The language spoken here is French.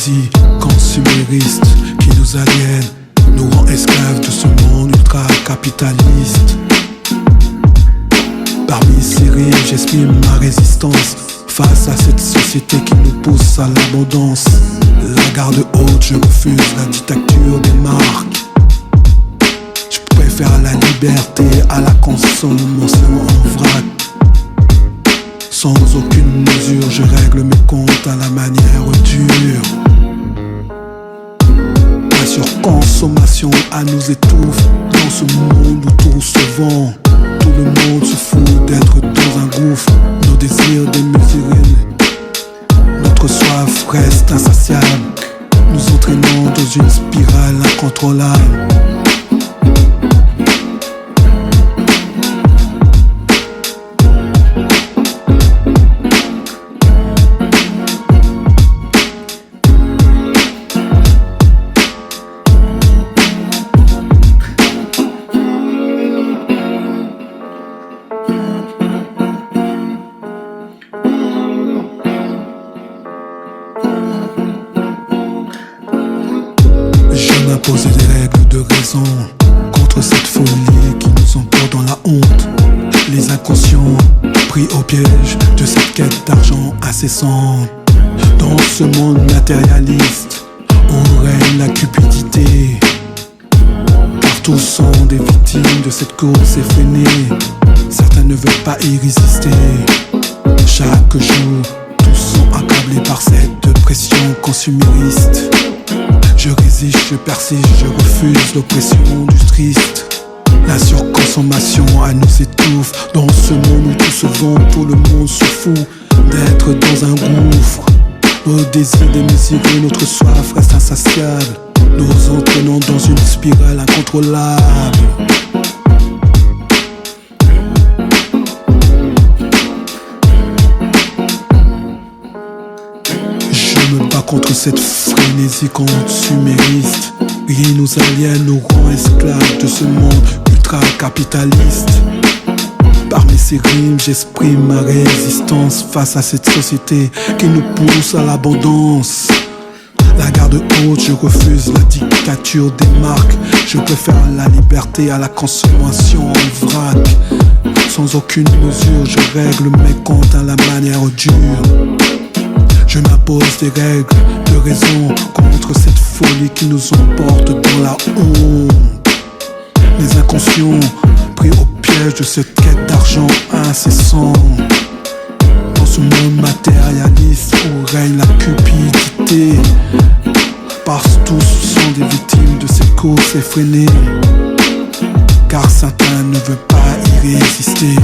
frénésie consumériste qui nous aliène, nous rend esclaves de ce monde ultra-capitaliste. Parmi ces rimes, j'exprime ma résistance face à cette société qui nous pousse à l'abondance. La garde haute, je refuse la dictature des marques. Je préfère la liberté à la consommation en vrac. Sans aucune mesure, je règle mes comptes à la manière dure. La surconsommation à nous étouffe dans ce monde où tout se vend. Tout le monde se fout d'être dans un gouffre. Nos désirs démesurés, notre soif reste insatiable, nous entraînant dans une spirale incontrôlable. Imposer des règles de raison contre cette folie qui nous emporte dans la honte. Les inconscients pris au piège de cette quête d'argent incessante. Dans ce monde matérialiste où règne la cupidité, car tous sont des victimes de cette course effrénée. Certains ne veulent pas y résister. Chaque jour, tous sont accablés par cette pression consumériste. Je résiste, je persiste, je refuse l'oppression du triste. La surconsommation à nous étouffe. Dans ce monde où tout se vend, tout le monde se fout d'être dans un gouffre. Nos désirs démesurés, notre soif reste insatiable, nous entraînons dans une spirale incontrôlable. Je me bats contre cette frénésie consumériste. Rien nous aliène, nous rend esclaves de ce monde ultra-capitaliste. Parmi ces rimes, j'exprime ma résistance face à cette société qui nous pousse à l'abondance. La garde haute, je refuse la dictature des marques. Je préfère la liberté à la consommation en vrac. Sans aucune mesure, je règle mes comptes à la manière dure. Je m'impose des règles de raison contre cette folie qui nous emporte dans la honte. Les inconscients pris au piège de cette quête d'argent incessant. Dans ce monde matérialiste où règne la cupidité, parce que tous sont des victimes de cette course effrénée, car certains ne veulent pas y résister.